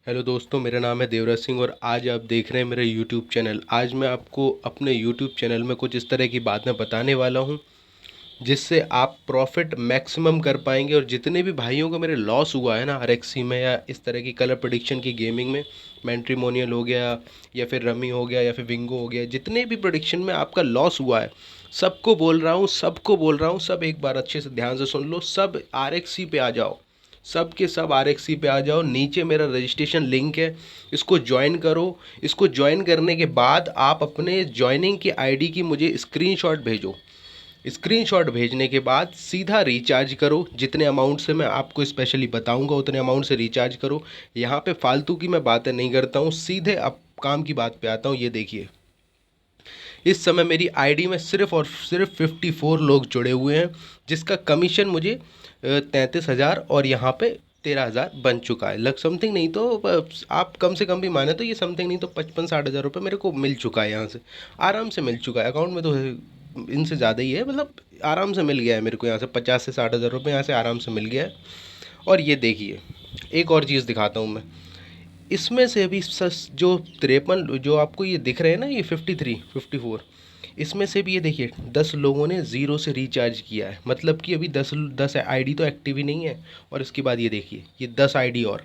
Hello दोस्तों, मेरा नाम है देवराज सिंह और आज आप देख रहे हैं मेरा यूट्यूब चैनल। आज मैं आपको अपने यूट्यूब चैनल में कुछ इस तरह की बातें बताने वाला हूं जिससे आप प्रॉफिट मैक्सिमम कर पाएंगे। और जितने भी भाइयों को मेरे लॉस हुआ है ना आरएक्सी में या इस तरह की कलर प्रेडिक्शन की गेमिंग में, मैट्रिमोनियल हो गया या फिर रमी हो गया या फिर विंगो हो गया, जितने भी प्रेडिक्शन में आपका लॉस हुआ है, सबको बोल रहा हूँ, सब एक बार अच्छे से ध्यान से सुन लो। सब आरएक्सी पे आ जाओ, सब के सब आरएक्सी पे आ जाओ। नीचे मेरा रजिस्ट्रेशन लिंक है, इसको ज्वाइन करो। इसको ज्वाइन करने के बाद आप अपने ज्वाइनिंग की आईडी की मुझे स्क्रीनशॉट भेजो। स्क्रीनशॉट भेजने के बाद सीधा रिचार्ज करो। जितने अमाउंट से मैं आपको स्पेशली बताऊंगा उतने अमाउंट से रिचार्ज करो। यहाँ पे फालतू की मैं बातें नहीं करता हूँ, सीधे अब काम की बात पे आता हूँ। ये देखिए, इस समय मेरी आईडी में सिर्फ और सिर्फ 54 लोग जुड़े हुए हैं, जिसका कमीशन मुझे 33,000 और यहाँ पे 13,000 बन चुका है। लग समथिंग नहीं तो आप कम से कम भी माने तो ये समथिंग नहीं तो 55-60 हज़ार रुपये मेरे को मिल चुका है यहाँ से, आराम से मिल चुका है। अकाउंट में तो इनसे ज़्यादा ही है, मतलब आराम से मिल गया है मेरे को यहाँ से 50 से 60 हज़ार रुपये यहाँ से आराम से मिल गया है। और ये देखिए, एक और चीज़ दिखाता हूँ मैं। इसमें से अभी जो 53 जो आपको ये दिख रहे हैं ना, ये 53 54, इसमें से भी ये देखिए 10 लोगों ने ज़ीरो से रिचार्ज किया है। मतलब कि अभी 10 आईडी तो एक्टिव ही नहीं है। और इसके बाद ये देखिए, ये 10 आईडी और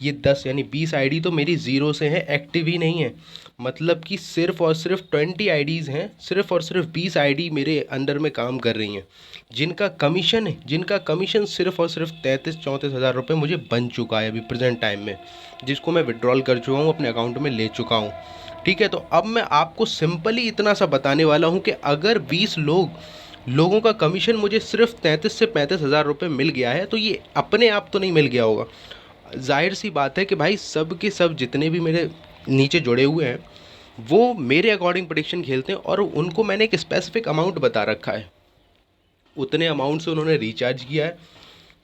ये 10 यानी 20 आईडी तो मेरी ज़ीरो से है, एक्टिव ही नहीं है। मतलब कि सिर्फ और सिर्फ 20 आईडीज़ हैं, सिर्फ और सिर्फ 20 आईडी मेरे अंडर में काम कर रही हैं, जिनका कमीशन सिर्फ और सिर्फ 33-34 हज़ार रुपये मुझे बन चुका है अभी प्रेजेंट टाइम में, जिसको मैं विड्रॉल कर चुका हूँ, अपने अकाउंट में ले चुका हूँ। ठीक है, तो अब मैं आपको सिंपली इतना सा बताने वाला हूँ कि अगर 20 लोगों का कमीशन मुझे सिर्फ 33 से 35 हज़ार रुपये मिल गया है, तो ये अपने आप तो नहीं मिल गया होगा। जाहिर सी बात है कि भाई सब के सब जितने भी मेरे नीचे जुड़े हुए हैं वो मेरे अकॉर्डिंग प्रेडिक्शन खेलते हैं, और उनको मैंने एक स्पेसिफिक अमाउंट बता रखा है, उतने अमाउंट से उन्होंने रिचार्ज किया है।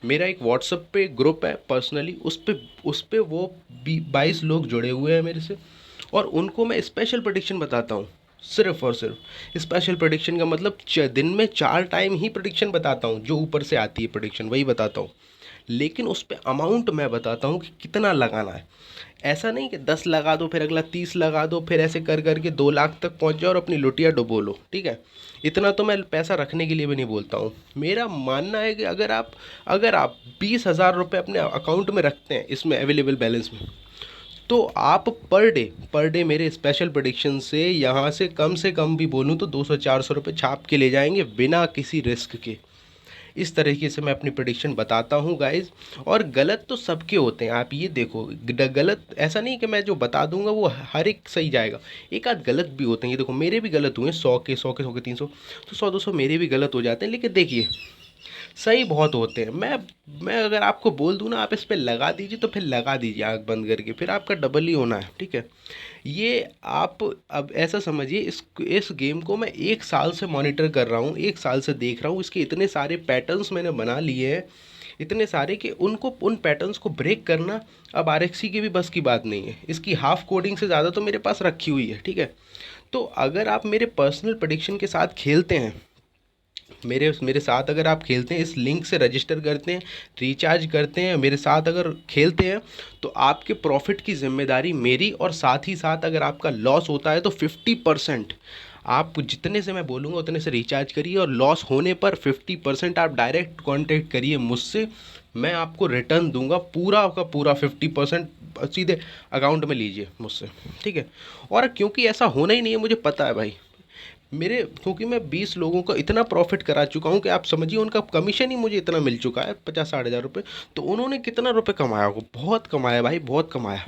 मेरा एक व्हाट्सअप पे ग्रुप है पर्सनली, उस पे वो 22 लोग जुड़े हुए हैं मेरे से, और उनको मैं स्पेशल प्रेडिक्शन बताता हूँ। सिर्फ और सिर्फ स्पेशल प्रेडिक्शन का मतलब दिन में 4 टाइम ही प्रेडिक्शन बताता हूँ, जो ऊपर से आती है प्रेडिक्शन वही बताता हूँ। लेकिन उस पे अमाउंट मैं बताता हूँ कि कितना लगाना है। ऐसा नहीं कि 10 लगा दो फिर अगला 30 लगा दो, फिर ऐसे कर करके 2 लाख तक पहुँच जाओ और अपनी लुटिया डुबो लो। ठीक है, इतना तो मैं पैसा रखने के लिए भी नहीं बोलता हूँ। मेरा मानना है कि अगर आप 20 हज़ार रुपये अपने अकाउंट में रखते हैं, इसमें अवेलेबल बैलेंस में, तो आप पर डे मेरे स्पेशल प्रेडिक्शन से कम भी बोलूँ तो 200-400 रुपये छाप के ले जाएंगे बिना किसी रिस्क के। इस तरीके से मैं अपनी प्रेडिक्शन बताता हूँ गाइज। और गलत तो सबके होते हैं, आप ये देखो, गलत ऐसा नहीं कि मैं जो बता दूंगा वो हर एक सही जाएगा, एक आध गलत भी होते हैं। ये देखो, मेरे भी गलत हुए, 100 के 300, तो 100-200 मेरे भी गलत हो जाते हैं। लेकिन देखिए, सही बहुत होते हैं। मैं अगर आपको बोल दूँ ना आप इस पे लगा दीजिए, तो फिर लगा दीजिए आँख बंद करके, फिर आपका डबल ही होना है। ठीक है, ये आप अब ऐसा समझिए, इस गेम को मैं 1 साल से मॉनिटर कर रहा हूँ, 1 साल से देख रहा हूँ। इसके इतने सारे पैटर्न्स मैंने बना लिए हैं, इतने सारे कि उन पैटर्न्स को ब्रेक करना अब आरएक्सी की भी बस की बात नहीं है। इसकी हाफ कोडिंग से ज़्यादा तो मेरे पास रखी हुई है। ठीक है, तो अगर आप मेरे पर्सनल प्रेडिक्शन के साथ खेलते हैं, मेरे मेरे साथ अगर आप खेलते हैं, इस लिंक से रजिस्टर करते हैं, रिचार्ज करते हैं, मेरे साथ अगर खेलते हैं, तो आपके प्रॉफिट की जिम्मेदारी मेरी। और साथ ही साथ अगर आपका लॉस होता है तो 50% आप जितने से मैं बोलूँगा उतने से रिचार्ज करिए, और लॉस होने पर 50% आप डायरेक्ट कांटेक्ट करिए मुझसे। मैं आपको रिटर्न दूंगा, पूरा का पूरा 50% सीधे अकाउंट में लीजिए मुझसे। ठीक है, और क्योंकि ऐसा होना ही नहीं है, मुझे पता है भाई, क्योंकि मैं 20 लोगों का इतना प्रॉफिट करा चुका हूँ कि आप समझिए, उनका कमीशन ही मुझे इतना मिल चुका है 50-60 हज़ार रुपये। तो उन्होंने कितना रुपए कमाया होगा, बहुत कमाया भाई, बहुत कमाया।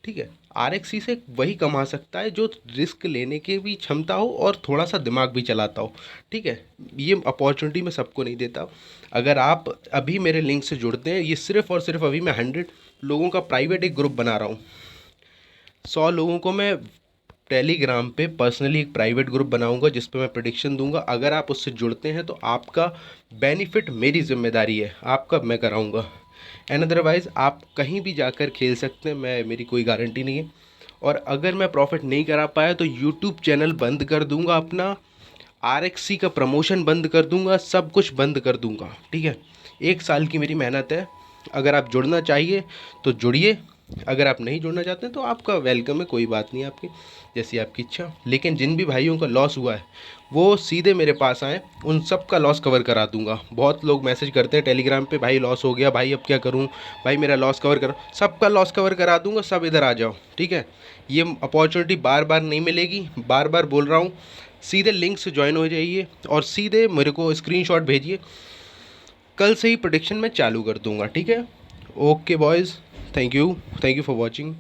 ठीक है, आरएक्सी से वही कमा सकता है जो रिस्क लेने की भी क्षमता हो और थोड़ा सा दिमाग भी चलाता हो। ठीक है, ये अपॉर्चुनिटी मैं सबको नहीं देता। अगर आप अभी मेरे लिंक से जुड़ते हैं, ये सिर्फ और सिर्फ अभी मैं 100 लोगों का प्राइवेट एक ग्रुप बना रहा हूँ। 100 लोगों को मैं टेलीग्राम पे पर्सनली एक प्राइवेट ग्रुप बनाऊंगा, जिस पे मैं प्रेडिक्शन दूंगा। अगर आप उससे जुड़ते हैं तो आपका बेनिफिट मेरी जिम्मेदारी है, आपका मैं कराऊंगा। एंड अदरवाइज़ आप कहीं भी जाकर खेल सकते हैं, मेरी कोई गारंटी नहीं है। और अगर मैं प्रॉफिट नहीं करा पाया तो यूट्यूब चैनल बंद कर दूंगा अपना, आरएक्सी का प्रमोशन बंद कर दूंगा, सब कुछ बंद कर दूंगा। ठीक है, 1 साल की मेरी मेहनत है। अगर आप जुड़ना चाहिए तो जुड़िए, अगर आप नहीं जुड़ना चाहते हैं तो आपका वेलकम है, कोई बात नहीं आपकी, जैसी आपकी इच्छा। लेकिन जिन भी भाइयों का लॉस हुआ है वो सीधे मेरे पास आएँ, उन सब का लॉस कवर करा दूंगा। बहुत लोग मैसेज करते हैं टेलीग्राम पे, भाई लॉस हो गया, भाई अब क्या करूं, भाई मेरा लॉस कवर करो। सबका लॉस कवर करा दूंगा, सब इधर आ जाओ, ठीक है। ये अपॉर्चुनिटी बार बार नहीं मिलेगी, बार बार बोल रहा हूँ। सीधे लिंक से ज्वाइन हो जाइए और सीधे मेरे को स्क्रीनशॉट भेजिए, कल से ही प्रोडिक्शन मैं चालू कर दूंगा, ठीक है। Okay boys, thank you for watching.